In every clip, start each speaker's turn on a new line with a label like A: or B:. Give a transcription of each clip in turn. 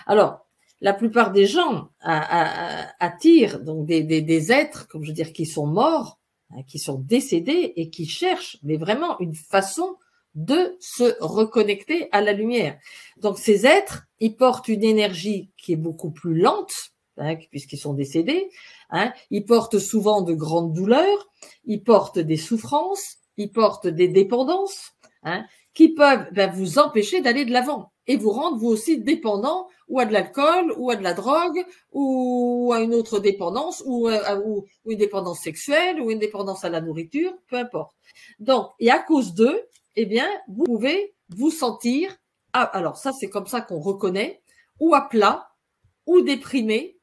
A: Alors, la plupart des gens attirent donc des êtres, comme je veux dire, qui sont morts, hein, qui sont décédés et qui cherchent, mais vraiment une façon de se reconnecter à la lumière. Donc, ces êtres, ils portent une énergie qui est beaucoup plus lente, hein, puisqu'ils sont décédés. Hein, ils portent souvent de grandes douleurs, ils portent des souffrances, ils portent des dépendances, hein, qui peuvent vous empêcher d'aller de l'avant et vous rendre vous aussi dépendant ou à de l'alcool, ou à de la drogue, ou à une autre dépendance, ou une dépendance sexuelle, ou une dépendance à la nourriture, peu importe. Donc, et à cause d'eux, eh bien, vous pouvez vous sentir, alors ça c'est comme ça qu'on reconnaît, ou à plat, ou déprimé,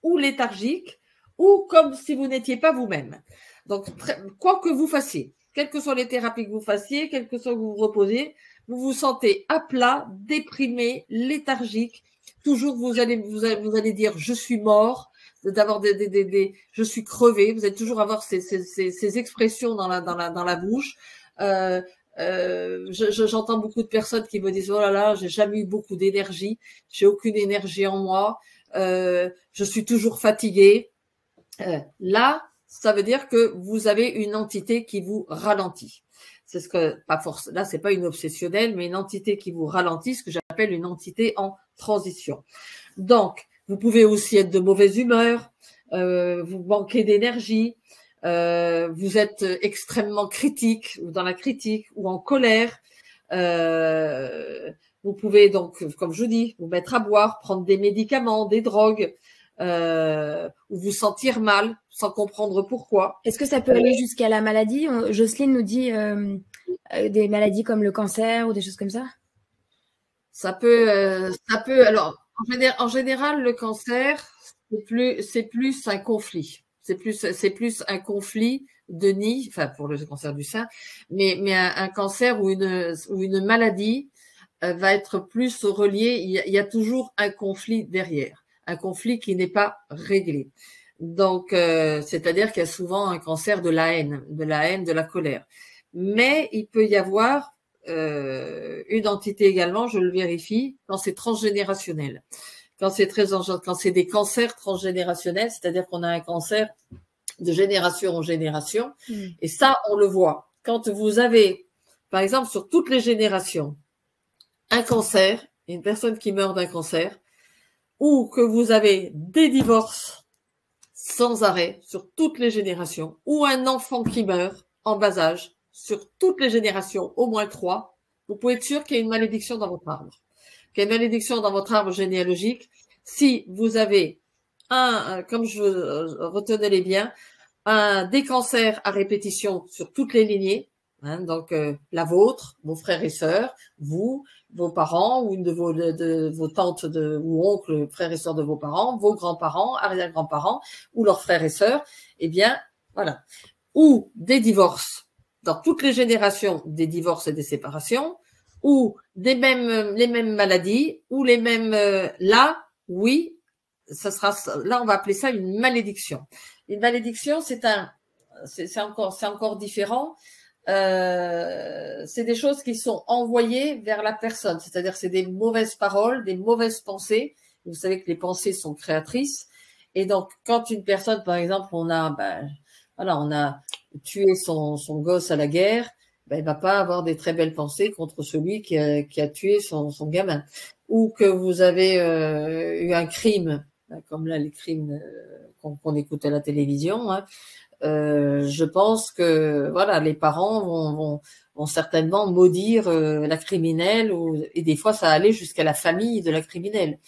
A: ou léthargique, ou comme si vous n'étiez pas vous-même. Donc, quoi que vous fassiez, quelles que soient les thérapies que vous fassiez, quelles que soient que vous vous reposez, vous vous sentez à plat, déprimé, léthargique. Toujours, vous allez dire, je suis mort, d'avoir je suis crevé. Vous allez toujours avoir ces expressions dans la bouche. J'entends beaucoup de personnes qui me disent, oh là là, j'ai jamais eu beaucoup d'énergie, j'ai aucune énergie en moi, je suis toujours fatiguée. Là, ça veut dire que vous avez une entité qui vous ralentit. C'est ce que, pas force, là, c'est pas une obsessionnelle, mais une entité qui vous ralentit, ce que j'appelle une entité en transition. Donc, vous pouvez aussi être de mauvaise humeur, vous manquez d'énergie, vous êtes extrêmement critique, ou dans la critique, ou en colère. Vous pouvez donc, comme je vous dis, vous mettre à boire, prendre des médicaments, des drogues, ou vous sentir mal sans comprendre pourquoi.
B: Est-ce que ça peut aller jusqu'à la maladie? Jocelyne nous dit des maladies comme le cancer ou des choses comme ça.
A: Ça peut. Alors, en général, le cancer, c'est plus un conflit. C'est plus un conflit de nid, enfin pour le cancer du sein, mais un cancer ou une maladie va être plus relié. Il y a toujours un conflit derrière, un conflit qui n'est pas réglé. Donc, c'est-à-dire qu'il y a souvent un cancer de la haine, de la colère. Mais il peut y avoir une entité également, je le vérifie, quand c'est transgénérationnel. Quand c'est des cancers transgénérationnels, c'est-à-dire qu'on a un cancer de génération en génération, et ça, on le voit. Quand vous avez, par exemple, sur toutes les générations, un cancer, une personne qui meurt d'un cancer, ou que vous avez des divorces sans arrêt sur toutes les générations, ou un enfant qui meurt en bas âge sur toutes les générations, au moins 3, vous pouvez être sûr qu'il y a une malédiction dans votre arbre. Qu'il y a une malédiction dans votre arbre généalogique. Si vous avez comme je retenais-les bien, des cancers à répétition sur toutes les lignées, hein, donc la vôtre, vos frères et sœurs, vous, vos parents ou une de vos tantes ou oncles, frères et sœurs de vos parents, vos grands-parents, arrière-grands-parents ou leurs frères et sœurs, eh bien, voilà. Ou des divorces, dans toutes les générations, des divorces et des séparations, ou les mêmes maladies, ou les mêmes, là, oui, là, on va appeler ça une malédiction. Une malédiction, c'est encore différent. C'est des choses qui sont envoyées vers la personne, c'est-à-dire c'est des mauvaises paroles, des mauvaises pensées. Vous savez que les pensées sont créatrices, et donc quand une personne, par exemple, on a tué son gosse à la guerre, il va pas avoir des très belles pensées contre celui qui a tué son gamin, ou que vous avez eu un crime, comme là les crimes qu'on écoute à la télévision. Hein. Je pense que voilà, les parents vont certainement maudire la criminelle, et des fois ça allait jusqu'à la famille de la criminelle.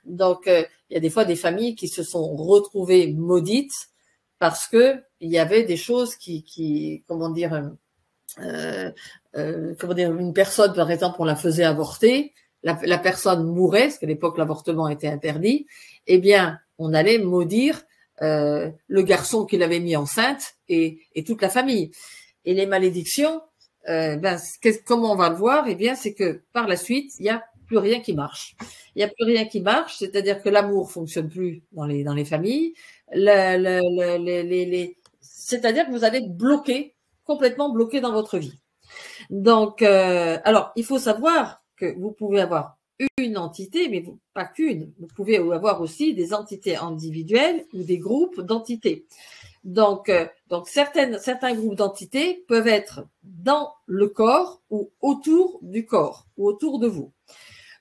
A: Donc il y a des fois des familles qui se sont retrouvées maudites parce que il y avait des choses qui comment dire, une personne par exemple, on la faisait avorter, la personne mourait parce qu'à l'époque l'avortement était interdit, eh bien on allait maudire le garçon qui l'avait mis enceinte et toute la famille. Et les malédictions, comment on va le voir? Eh bien, c'est que par la suite, il n'y a plus rien qui marche. Il n'y a plus rien qui marche, c'est-à-dire que l'amour fonctionne plus dans les familles. C'est-à-dire que vous allez être complètement bloqué dans votre vie. Donc, alors, il faut savoir que vous pouvez avoir une entité, mais pas qu'une. Vous pouvez avoir aussi des entités individuelles ou des groupes d'entités. Donc certains groupes d'entités peuvent être dans le corps ou autour du corps ou autour de vous.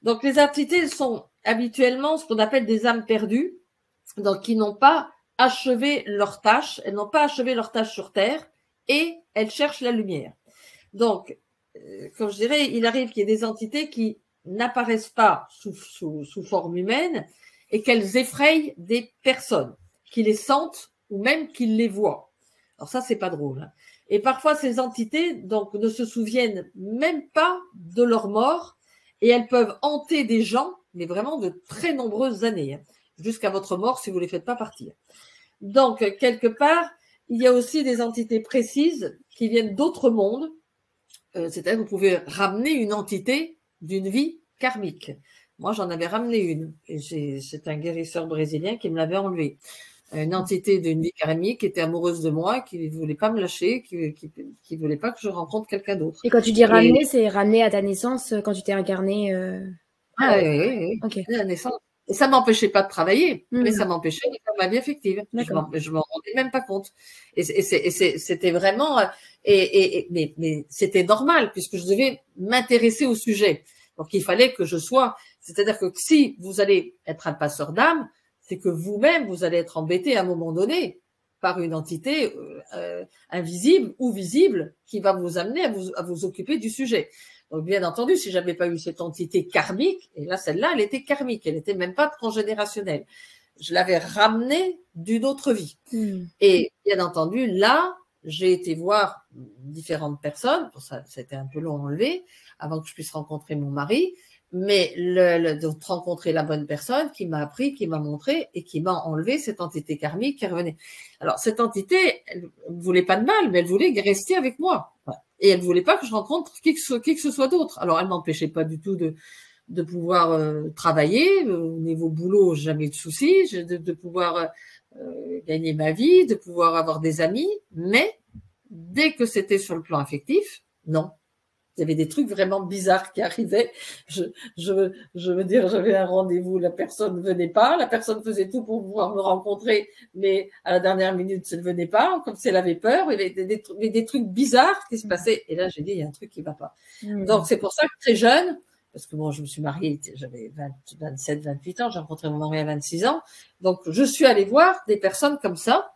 A: Donc les entités sont habituellement ce qu'on appelle des âmes perdues, donc qui n'ont pas achevé leur tâche, elles n'ont pas achevé leur tâche sur Terre et elles cherchent la lumière. Donc, comme je dirais, il arrive qu'il y ait des entités qui n'apparaissent pas sous forme humaine et qu'elles effrayent des personnes, qui les sentent ou même qui les voient. Alors ça, c'est pas drôle. Hein. Et parfois, ces entités donc ne se souviennent même pas de leur mort et elles peuvent hanter des gens, mais vraiment de très nombreuses années, hein, jusqu'à votre mort si vous ne les faites pas partir. Donc, quelque part, il y a aussi des entités précises qui viennent d'autres mondes. C'est-à-dire que vous pouvez ramener une entité d'une vie karmique. Moi, j'en avais ramené une. Et c'est un guérisseur brésilien qui me l'avait enlevé. Une entité d'une vie karmique qui était amoureuse de moi, qui ne voulait pas me lâcher, qui voulait pas que je rencontre quelqu'un d'autre.
B: Et quand tu dis ramener, c'est ramener à ta naissance quand tu t'es incarné
A: Ah oui. Okay. À la naissance. Et ça m'empêchait pas de travailler, mais ça m'empêchait de faire ma vie affective. Je m'en rendais même pas compte. Et c'était vraiment, mais c'était normal puisque je devais m'intéresser au sujet. Donc il fallait que je sois, c'est-à-dire que si vous allez être un passeur d'âme, c'est que vous-même vous allez être embêté à un moment donné par une entité invisible ou visible qui va vous amener à vous occuper du sujet. Donc, bien entendu, si j'avais pas eu cette entité karmique, et là, celle-là, elle était karmique, elle n'était même pas transgénérationnelle. Je l'avais ramenée d'une autre vie. Et bien entendu, là, j'ai été voir différentes personnes. Pour ça, c'était un peu long à enlever avant que je puisse rencontrer mon mari. Mais de rencontrer la bonne personne qui m'a appris, qui m'a montré et qui m'a enlevé cette entité karmique qui revenait. Alors, cette entité, elle ne voulait pas de mal, mais elle voulait rester avec moi. Et elle ne voulait pas que je rencontre qui que ce soit d'autre. Alors, elle ne m'empêchait pas du tout de pouvoir travailler. Au niveau boulot, jamais eu de soucis. De pouvoir gagner ma vie, de pouvoir avoir des amis. Mais dès que c'était sur le plan affectif, non. Il y avait des trucs vraiment bizarres qui arrivaient. Je veux dire, j'avais un rendez-vous, la personne ne venait pas, la personne faisait tout pour pouvoir me rencontrer, mais à la dernière minute, elle ne venait pas, comme si elle avait peur. Il y avait des trucs bizarres qui se passaient. Et là, j'ai dit, il y a un truc qui ne va pas. Donc, c'est pour ça que très jeune, parce que moi, je me suis mariée, j'avais 27, 28 ans, j'ai rencontré mon mari à 26 ans. Donc, je suis allée voir des personnes comme ça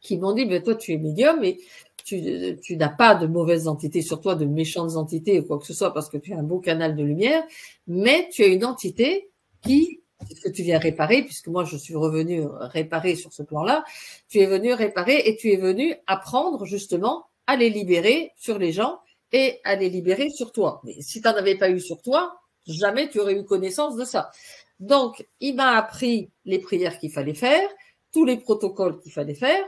A: qui m'ont dit, mais toi, tu es médium et tu n'as pas de mauvaises entités sur toi, de méchantes entités ou quoi que ce soit, parce que tu as un beau canal de lumière, mais tu as une entité que tu viens réparer, puisque moi je suis revenue réparer sur ce plan-là, tu es venu réparer et tu es venu apprendre justement à les libérer sur les gens et à les libérer sur toi. Mais si tu n'en avais pas eu sur toi, jamais tu aurais eu connaissance de ça. Donc, il m'a appris les prières qu'il fallait faire, tous les protocoles qu'il fallait faire,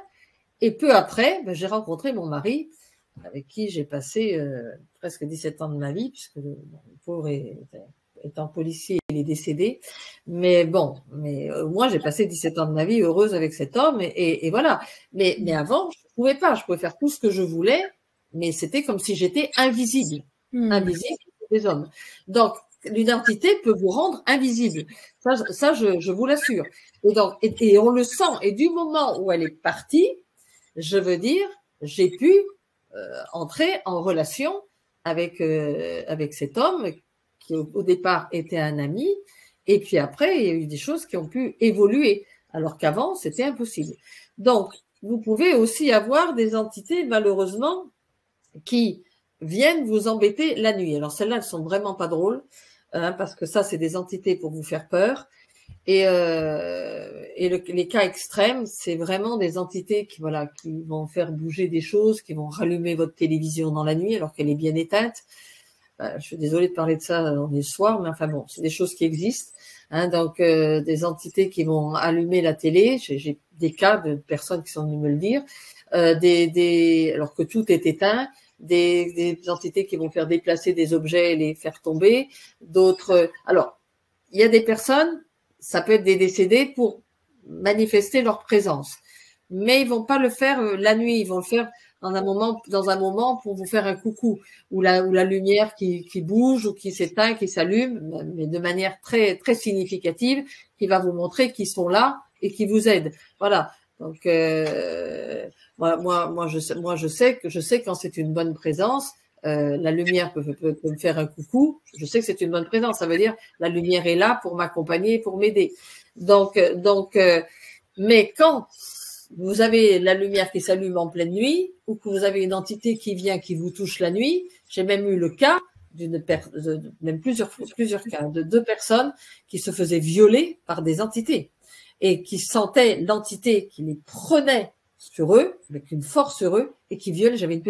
A: et peu après, j'ai rencontré mon mari, avec qui j'ai passé presque 17 ans de ma vie, puisque le pauvre étant policier, il est décédé. Mais bon, moi, j'ai passé 17 ans de ma vie heureuse avec cet homme, et voilà. Mais avant, je ne pouvais pas. Je pouvais faire tout ce que je voulais, mais c'était comme si j'étais invisible. Invisible des hommes. Donc, l'identité peut vous rendre invisible. Ça je vous l'assure. Et on le sent. Et du moment où elle est partie, je veux dire, j'ai pu entrer en relation avec cet homme qui au départ était un ami, et puis après il y a eu des choses qui ont pu évoluer, alors qu'avant c'était impossible. Donc vous pouvez aussi avoir des entités malheureusement qui viennent vous embêter la nuit. Alors celles-là, elles sont vraiment pas drôles, parce que ça c'est des entités pour vous faire peur. Et les cas extrêmes, c'est vraiment des entités qui vont faire bouger des choses, qui vont rallumer votre télévision dans la nuit alors qu'elle est bien éteinte. Je suis désolée de parler de ça on est le soir, mais enfin bon, c'est des choses qui existent. Donc des entités qui vont allumer la télé. J'ai des cas de personnes qui sont venues me le dire, alors que tout est éteint. Des entités qui vont faire déplacer des objets et les faire tomber. D'autres. Alors, il y a des personnes. Ça peut être des décédés pour manifester leur présence. Mais ils vont pas le faire la nuit, ils vont le faire dans un moment pour vous faire un coucou, ou la lumière qui bouge ou qui s'éteint, qui s'allume, mais de manière très, très significative, qui va vous montrer qu'ils sont là et qui vous aident. Voilà. Donc, moi, je sais quand c'est une bonne présence. La lumière peut me faire un coucou. Je sais que c'est une bonne présence. Ça veut dire la lumière est là pour m'accompagner, pour m'aider. Donc, mais quand vous avez la lumière qui s'allume en pleine nuit, ou que vous avez une entité qui vient, qui vous touche la nuit, j'ai même eu le cas même plusieurs cas, de 2 personnes qui se faisaient violer par des entités et qui sentaient l'entité qui les prenait sur eux, avec une force sur eux, et qui viole. J'avais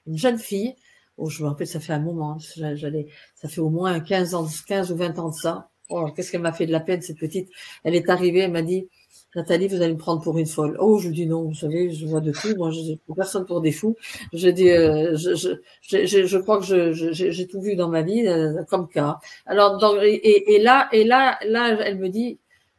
A: une jeune fille, oh, je me rappelle, ça fait un moment, ça fait au moins 15 ou 20 ans de ça. Oh, qu'est-ce qu'elle m'a fait de la peine, cette petite. Elle est arrivée, elle m'a dit, Nathalie, vous allez me prendre pour une folle. Oh, je dis non, vous savez, je vois de tout. Moi, je dis personne pour des fous. Je dis, je crois que j'ai tout vu dans ma vie comme cas. Alors, là, elle me dit,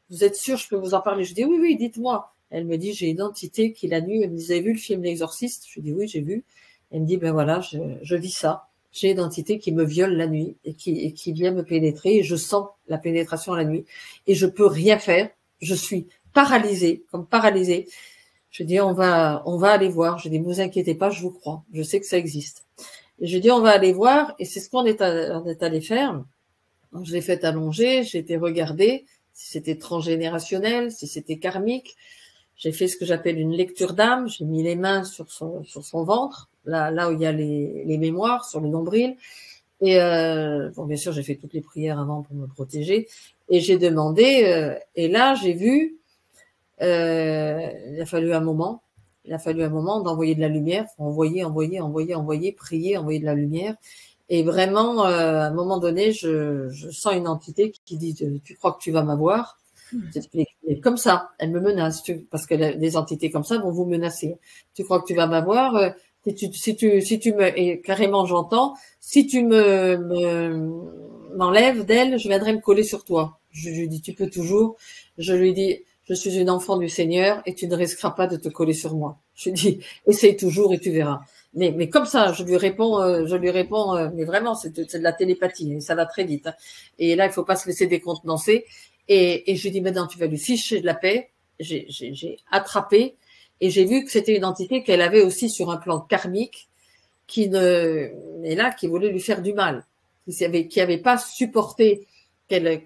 A: vous êtes sûr, je peux vous en parler? Je dis oui, oui, dites-moi. Elle me dit, j'ai une entité qui la nuit. Elle me dit, vous avez vu le film L'Exorciste? Je dis oui, j'ai vu. Elle me dit, ben voilà, je vis ça. J'ai une entité qui me viole la nuit et qui vient me pénétrer. Et je sens la pénétration la nuit et je peux rien faire. Je suis paralysée, comme paralysée. Je dis, on va aller voir. Je dis, ne vous inquiétez pas, je vous crois. Je sais que ça existe. Et je dis, on va aller voir. Et c'est ce qu'on est allé faire. Donc, je l'ai fait allonger, j'ai été regarder si c'était transgénérationnel, si c'était karmique. J'ai fait ce que j'appelle une lecture d'âme. J'ai mis les mains sur son ventre, là où il y a les mémoires, sur le nombril. Et bon, bien sûr, j'ai fait toutes les prières avant pour me protéger. Et j'ai demandé, et là, j'ai vu, il a fallu un moment d'envoyer de la lumière, envoyer, prier, envoyer de la lumière. Et vraiment, à un moment donné, je sens une entité qui dit, tu crois que tu vas m'avoir? Et comme ça, elle me menace, parce que des entités comme ça vont vous menacer. Tu crois que tu vas m'avoir? Si tu me, et carrément j'entends, si tu m'enlèves d'elle, je viendrai me coller sur toi. Je lui dis, tu peux toujours. Je lui dis, je suis une enfant du Seigneur et tu ne risqueras pas de te coller sur moi. Je lui dis, essaye toujours et tu verras. Mais comme ça, je lui réponds, mais vraiment, c'est de la télépathie, et ça va très vite. Hein. Et là, il faut pas se laisser décontenancer. Et je lui dis, maintenant, tu vas lui ficher de la paix. J'ai attrapé et j'ai vu que c'était une entité qu'elle avait aussi sur un plan karmique qui voulait lui faire du mal, qui avait pas supporté qu'elle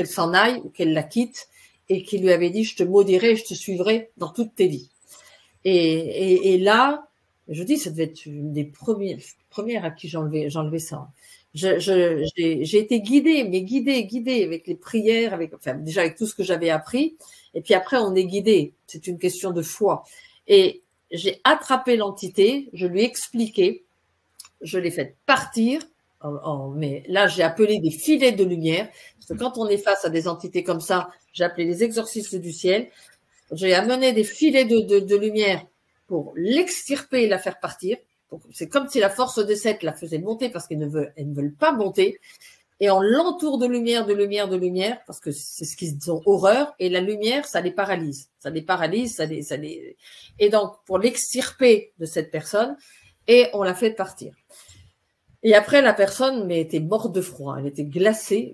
A: s'en aille ou qu'elle la quitte et qui lui avait dit, je te maudirai et je te suivrai dans toute tes vies. Et là, je dis, ça devait être une des premières à qui j'enlevais ça. J'ai été guidée avec les prières, déjà avec tout ce que j'avais appris. Et puis après, on est guidé. C'est une question de foi. Et j'ai attrapé l'entité, je lui ai expliqué, je l'ai fait partir. Mais là, j'ai appelé des filets de lumière. Parce que quand on est face à des entités comme ça, j'ai appelé les exorcistes du ciel. J'ai amené des filets de lumière pour l'extirper et la faire partir. C'est comme si la force des 7 la faisait monter parce qu'elles ne veulent pas monter. Et on l'entoure de lumière, parce que c'est ce qu'ils ont horreur. Et la lumière, ça les paralyse. Et donc, pour l'extirper de cette personne, et on l'a fait partir. Et après, la personne était morte de froid. Elle était glacée.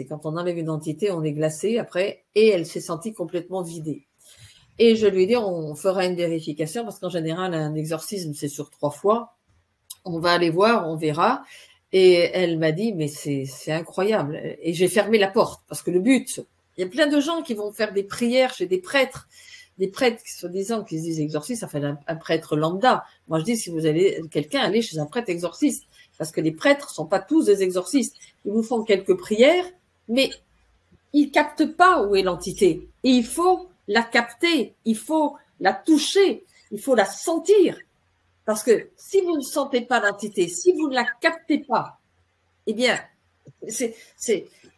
A: Quand on enlève une entité, on est glacé après. Et elle s'est sentie complètement vidée. Et je lui ai dit, on fera une vérification parce qu'en général, un exorcisme, c'est sur 3 fois. On va aller voir, on verra. Et elle m'a dit, mais c'est incroyable. Et j'ai fermé la porte parce que le but, il y a plein de gens qui vont faire des prières chez des prêtres soi-disant qui se disent exorcistes, ça fait un prêtre lambda. Moi, je dis, si vous allez, quelqu'un aller chez un prêtre exorciste, parce que les prêtres sont pas tous des exorcistes. Ils vous font quelques prières, mais ils captent pas où est l'entité. Et il faut la capter, il faut la toucher, il faut la sentir. Parce que si vous ne sentez pas l'entité, si vous ne la captez pas, eh bien,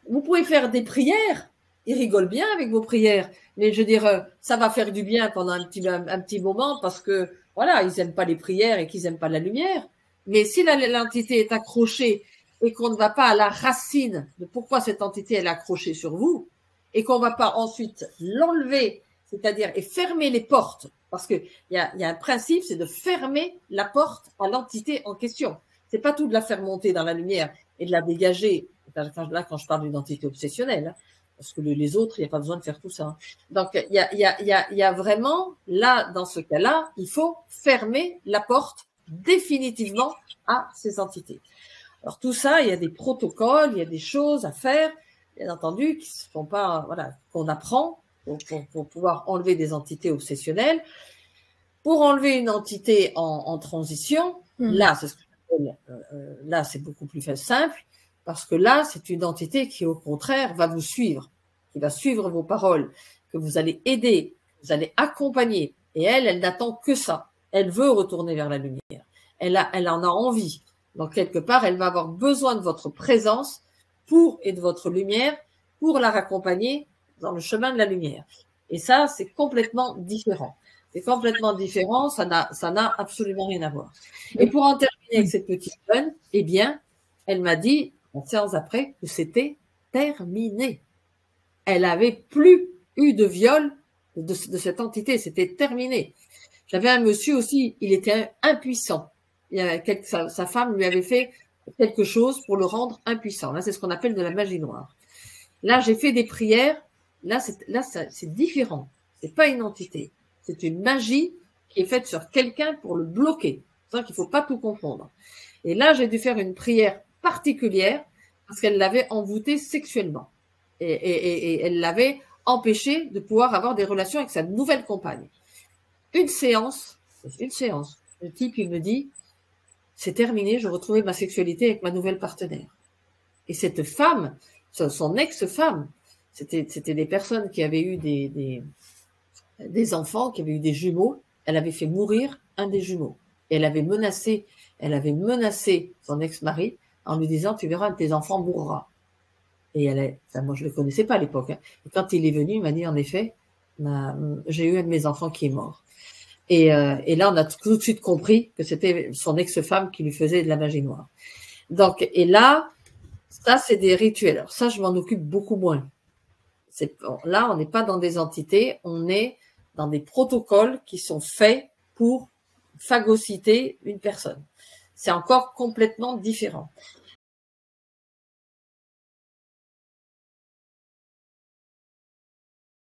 A: vous pouvez faire des prières, ils rigolent bien avec vos prières, mais je veux dire, ça va faire du bien pendant un petit moment parce que, voilà, ils n'aiment pas les prières et qu'ils n'aiment pas la lumière. Mais si l'entité est accrochée et qu'on ne va pas à la racine de pourquoi cette entité est accrochée sur vous et qu'on ne va pas ensuite l'enlever, c'est-à-dire et fermer les portes, parce qu'il y a un principe, c'est de fermer la porte à l'entité en question. C'est pas tout de la faire monter dans la lumière et de la dégager. Là, quand je parle d'une entité obsessionnelle, hein, parce que les autres, il n'y a pas besoin de faire tout ça. Hein. Donc, il y a vraiment, là, dans ce cas-là, il faut fermer la porte définitivement à ces entités. Alors, tout ça, il y a des protocoles, il y a des choses à faire, bien entendu, qui ne sont pas, voilà, qu'on apprend pour pouvoir enlever des entités obsessionnelles. Pour enlever une entité en transition, là, c'est ce que j'appelle, là, c'est beaucoup plus simple, parce que là, c'est une entité qui, au contraire, va vous suivre, qui va suivre vos paroles, que vous allez aider, que vous allez accompagner. Et elle n'attend que ça. Elle veut retourner vers la lumière. Elle en a envie. Donc, quelque part, elle va avoir besoin de votre présence et de votre lumière pour la raccompagner dans le chemin de la lumière. Et ça, c'est complètement différent. C'est complètement différent, ça n'a absolument rien à voir. Et pour en terminer avec cette petite jeune, eh bien, elle m'a dit, en séance après, que c'était terminé. Elle avait plus eu de viol de cette entité, c'était terminé. J'avais un monsieur aussi, il était impuissant. Sa femme lui avait fait quelque chose pour le rendre impuissant. Là, c'est ce qu'on appelle de la magie noire. Là, j'ai fait des prières. Là, c'est différent. C'est pas une entité. C'est une magie qui est faite sur quelqu'un pour le bloquer. C'est vrai qu'il faut pas tout confondre. Et là, j'ai dû faire une prière particulière parce qu'elle l'avait envoûté sexuellement. Et elle l'avait empêché de pouvoir avoir des relations avec sa nouvelle compagne. Une séance. Le type, il me dit, c'est terminé, je retrouvais ma sexualité avec ma nouvelle partenaire. Et cette femme, son ex-femme, c'était des personnes qui avaient eu des enfants, qui avaient eu des jumeaux. Elle avait fait mourir un des jumeaux. Et elle avait menacé son ex-mari en lui disant, tu verras, un de tes enfants mourra. Et moi je le connaissais pas à l'époque. Hein. Et quand il est venu, il m'a dit, en effet, j'ai eu un de mes enfants qui est mort. Et là, on a tout de suite compris que c'était son ex-femme qui lui faisait de la magie noire. Donc, et là, ça, c'est des rituels. Alors ça, je m'en occupe beaucoup moins. Là, on n'est pas dans des entités, on est dans des protocoles qui sont faits pour phagocyter une personne. C'est encore complètement différent.